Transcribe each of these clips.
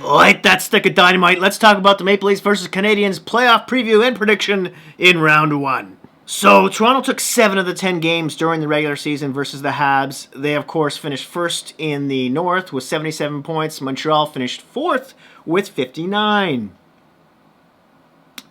Light that stick of dynamite. Let's talk about the Maple Leafs versus Canadiens playoff preview and prediction in round one. So, Toronto took 7 of the 10 games during the regular season versus the Habs. They, of course, finished first in the North with 77 points. Montreal finished fourth with 59.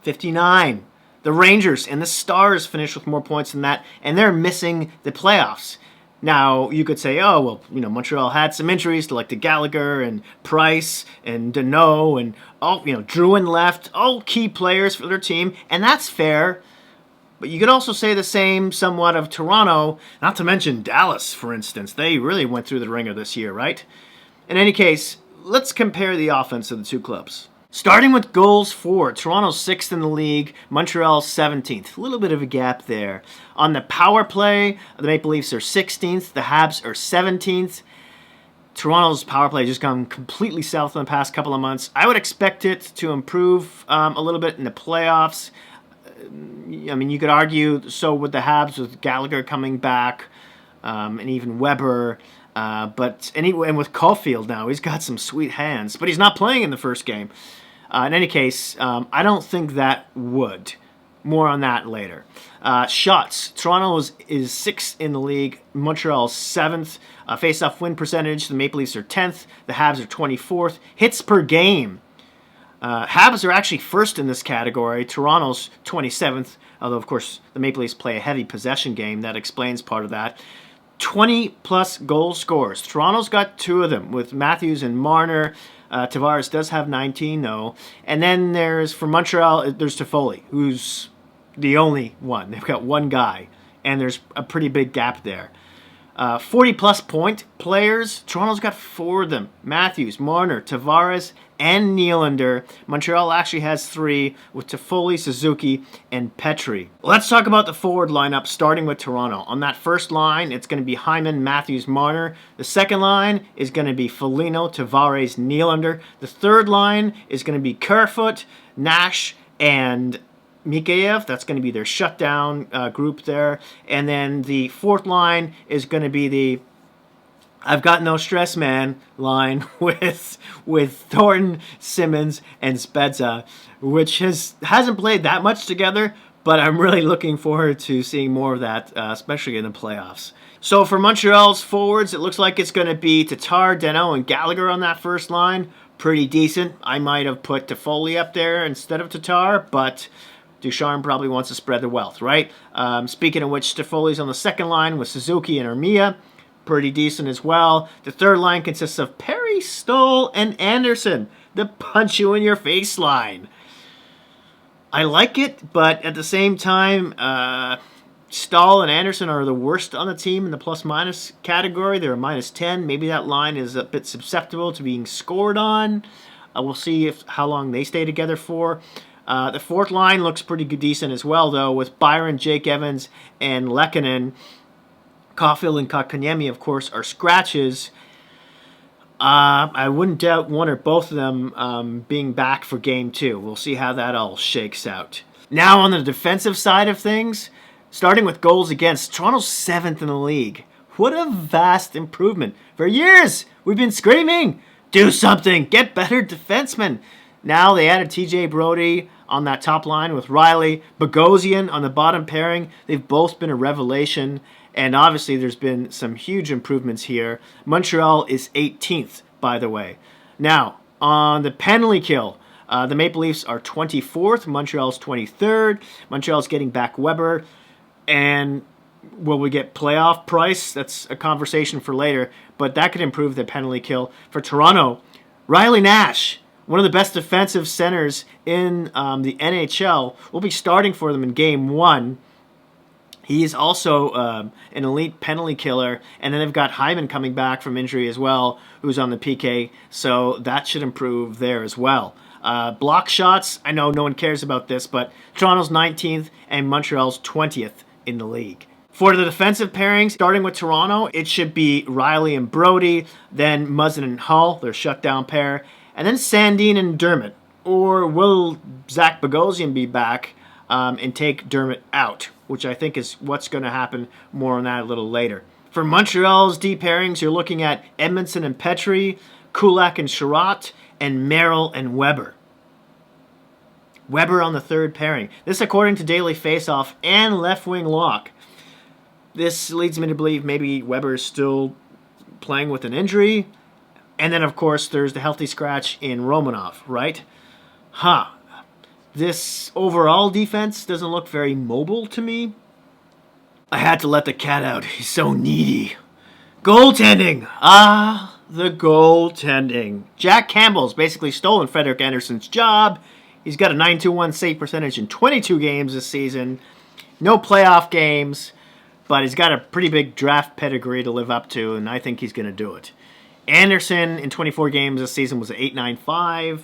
59. The Rangers and the Stars finished with more points than that, and they're missing the playoffs. Now, you could say, oh, well, Montreal had some injuries to Gallagher and Price and Deneau and Drouin left, all key players for their team, and that's fair. But you could also say the same somewhat of Toronto, not to mention Dallas, for instance. They really went through the ringer this year, right? In any case, let's compare the offense of the two clubs. Starting with goals for, Toronto's 6th in the league, Montreal's 17th. A little bit of a gap there. On the power play, the Maple Leafs are 16th, the Habs are 17th. Toronto's power play has just gone completely south in the past couple of months. I would expect it to improve a little bit in the playoffs. You could argue so with the Habs with Gallagher coming back and even Weber. But anyway, and with Caulfield now, he's got some sweet hands. But he's not playing in the first game. In any case, I don't think that would. More on that later. Shots. Toronto is 6th in the league. Montreal's 7th. Face-off win percentage. The Maple Leafs are 10th. The Habs are 24th. Hits per game. Habs are actually first in this category. Toronto's 27th. Although, of course, the Maple Leafs play a heavy possession game. That explains part of that. 20-plus goal scorers. Toronto's got 2 of them with Matthews and Marner. Tavares does have 19, though. And then for Montreal, there's Toffoli, who's the only one. They've got one guy, and there's a pretty big gap there. 40-plus point players. Toronto's got 4 of them. Matthews, Marner, Tavares, and Nylander. Montreal actually has 3 with Toffoli, Suzuki, and Petrie. Let's talk about the forward lineup, starting with Toronto. On that first line, it's going to be Hyman, Matthews, Marner. The second line is going to be Foligno, Tavares, Nylander. The third line is going to be Kerfoot, Nash, and Mikheyev. That's going to be their shutdown group there. And then the fourth line is going to be the I've got no stress, man line with Thornton, Simmons, and Spezza, which hasn't played that much together, but I'm really looking forward to seeing more of that, especially in the playoffs. So for Montreal's forwards, it looks like it's going to be Tatar, Deneau, and Gallagher on that first line. Pretty decent. I might have put Toffoli up there instead of Tatar, but Ducharme probably wants to spread the wealth, right? Speaking of which, Toffoli's on the second line with Suzuki and Armia. Pretty decent as well. The third line consists of Perry, Stoll, and Anderson. The punch-you-in-your-face line. I like it, but at the same time, Stoll and Anderson are the worst on the team in the plus-minus category. They're a -10. Maybe that line is a bit susceptible to being scored on. We'll see how long they stay together for. The fourth line looks pretty decent as well, though, with Byron, Jake Evans, and Lehkonen. Caulfield and Kotkaniemi, of course, are scratches. I wouldn't doubt one or both of them being back for Game 2. We'll see how that all shakes out. Now on the defensive side of things, starting with goals against, Toronto's 7th in the league. What a vast improvement. For years, we've been screaming, do something, get better defensemen. Now they added TJ Brodie on that top line with Riley, Bogosian on the bottom pairing. They've both been a revelation. And obviously, there's been some huge improvements here. Montreal is 18th, by the way. Now, on the penalty kill, the Maple Leafs are 24th. Montreal's 23rd. Montreal's getting back Weber. And will we get playoff Price? That's a conversation for later. But that could improve the penalty kill. For Toronto, Riley Nash, one of the best defensive centers in the NHL, will be starting for them in Game 1. He is also an elite penalty killer, and then they've got Hyman coming back from injury as well, who's on the PK, so that should improve there as well. Block shots, I know no one cares about this, but Toronto's 19th and Montreal's 20th in the league. For the defensive pairings, starting with Toronto, it should be Riley and Brodie, then Muzzin and Hull, their shutdown pair, and then Sandin and Dermott. Or will Zach Bogosian be back and take Dermott out, which I think is what's going to happen. More on that a little later. For Montreal's D pairings, you're looking at Edmondson and Petrie, Kulak and Sherratt, and Merrill and Weber. Weber on the third pairing. This according to Daily Faceoff and Left Wing Lock. This leads me to believe maybe Weber is still playing with an injury. And then, of course, there's the healthy scratch in Romanov, right? This overall defense doesn't look very mobile to me. I had to let the cat out. He's so needy. Goaltending. The goaltending. Jack Campbell's basically stolen Frederik Andersen's job. He's got a .921 save percentage in 22 games this season. No playoff games, but he's got a pretty big draft pedigree to live up to, and I think he's going to do it. Andersen in 24 games this season was an .895.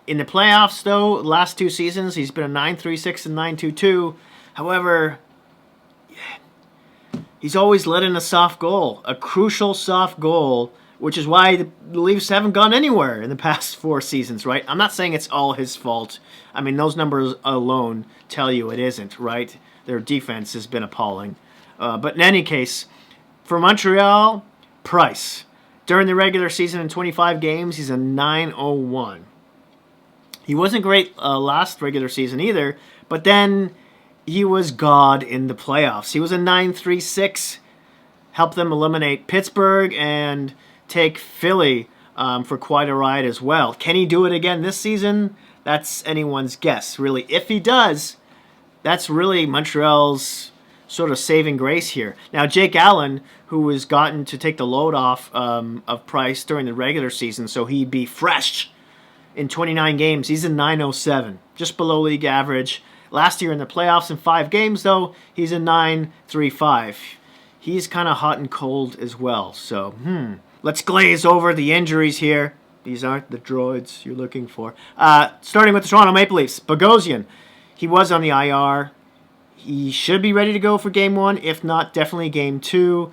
In the playoffs, though, last 2 seasons, he's been a .936 and .922. However, he's always let in a soft goal, a crucial soft goal, which is why the Leafs haven't gone anywhere in the past 4 seasons, right? I'm not saying it's all his fault. I mean, those numbers alone tell you it isn't, right? Their defense has been appalling. But in any case, for Montreal, Price. During the regular season in 25 games, he's a .901. He wasn't great last regular season either, but then he was God in the playoffs. He was a .936, helped them eliminate Pittsburgh and take Philly for quite a ride as well. Can he do it again this season? That's anyone's guess, really. If he does, that's really Montreal's sort of saving grace here. Now, Jake Allen, who has gotten to take the load off of Price during the regular season, so he'd be fresh in 29 games. He's a .907, just below league average. Last year in the playoffs in 5 games, though, he's a .935. He's kind of hot and cold as well, so, Let's glaze over the injuries here. These aren't the droids you're looking for. Starting with the Toronto Maple Leafs. Bogosian, he was on the IR. He should be ready to go for Game 1. If not, definitely Game 2.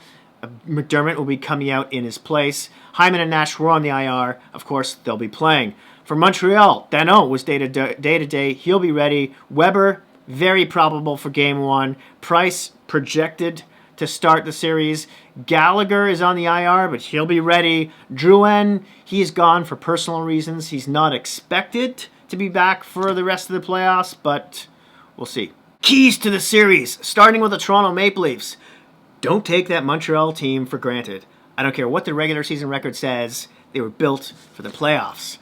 McDermott will be coming out in his place. Hyman and Nash were on the IR. Of course, they'll be playing. For Montreal, Danault was day-to-day. He'll be ready. Weber, very probable for Game 1. Price, projected to start the series. Gallagher is on the IR, but he'll be ready. Drouin, he's gone for personal reasons. He's not expected to be back for the rest of the playoffs, but we'll see. Keys to the series, starting with the Toronto Maple Leafs. Don't take that Montreal team for granted. I don't care what the regular season record says. They were built for the playoffs.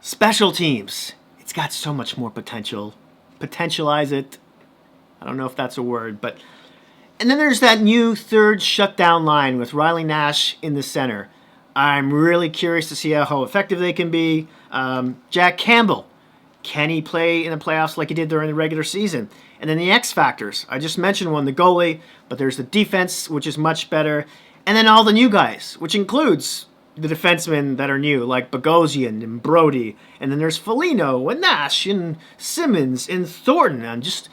Special teams. It's got so much more potential. Potentialize it. I don't know if that's a word, but... And then there's that new third shutdown line with Riley Nash in the center. I'm really curious to see how effective they can be. Jack Campbell. Can he play in the playoffs like he did during the regular season? And then the X factors. I just mentioned one, the goalie, but there's the defense, which is much better. And then all the new guys, which includes the defensemen that are new, like Bogosian and Brody. And then there's Foligno and Nash and Simmons and Thornton. I'm just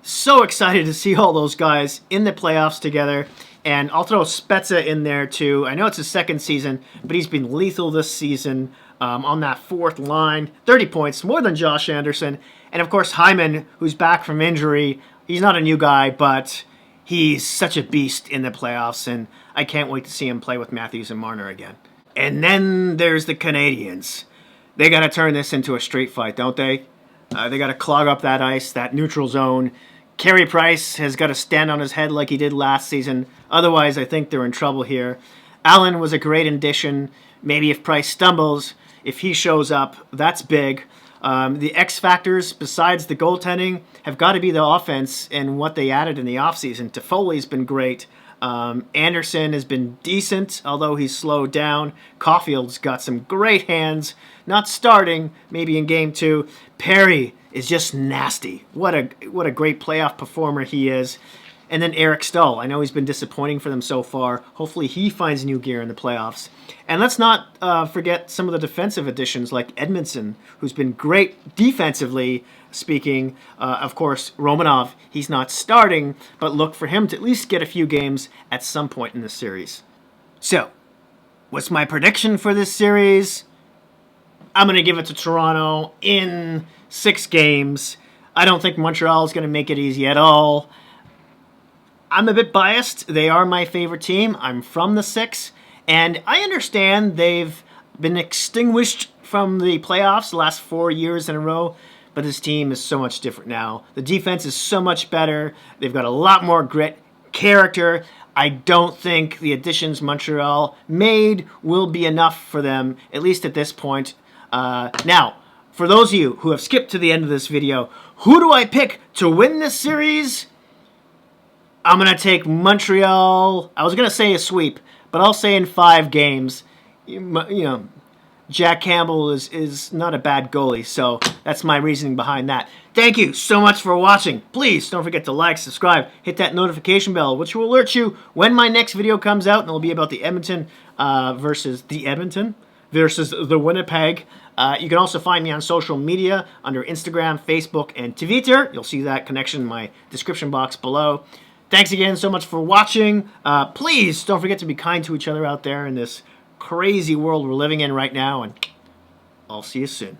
so excited to see all those guys in the playoffs together. And I'll throw Spezza in there too. I know it's his second season, but he's been lethal this season on that fourth line. 30 points, more than Josh Anderson. And of course, Hyman, who's back from injury. He's not a new guy, but he's such a beast in the playoffs. And I can't wait to see him play with Matthews and Marner again. And then there's the Canadiens. They got to turn this into a street fight, don't they? They got to clog up that ice, that neutral zone. Carey Price has got to stand on his head like he did last season. Otherwise, I think they're in trouble here. Allen was a great addition. Maybe if Price stumbles, if he shows up, that's big. The X factors, besides the goaltending, have got to be the offense and what they added in the offseason. Toffoli's been great. Anderson has been decent, although he's slowed down. Caulfield's got some great hands. Not starting, maybe in Game 2. Perry is just nasty. What a great playoff performer he is. And then Eric Stahl. I know he's been disappointing for them so far. Hopefully he finds new gear in the playoffs. And let's not forget some of the defensive additions like Edmondson, who's been great defensively speaking. Of course, Romanov, he's not starting, but look for him to at least get a few games at some point in the series. So, what's my prediction for this series? I'm going to give it to Toronto in 6 games. I don't think Montreal is going to make it easy at all. I'm a bit biased. They are my favorite team. I'm from the 6. And I understand they've been extinguished from the playoffs the last 4 years in a row. But this team is so much different now. The defense is so much better. They've got a lot more grit, character. I don't think the additions Montreal made will be enough for them, at least at this point. Now, for those of you who have skipped to the end of this video, who do I pick to win this series? I'm going to take Montreal. I was going to say a sweep, but I'll say in 5 games. You know, Jack Campbell is not a bad goalie, so that's my reasoning behind that. Thank you so much for watching. Please don't forget to like, subscribe, hit that notification bell, which will alert you when my next video comes out, and it'll be about the Edmonton versus the Winnipeg. You can also find me on social media under Instagram, Facebook, and Twitter. You'll see that connection in my description box below. Thanks again so much for watching. Please don't forget to be kind to each other out there in this crazy world we're living in right now, and I'll see you soon.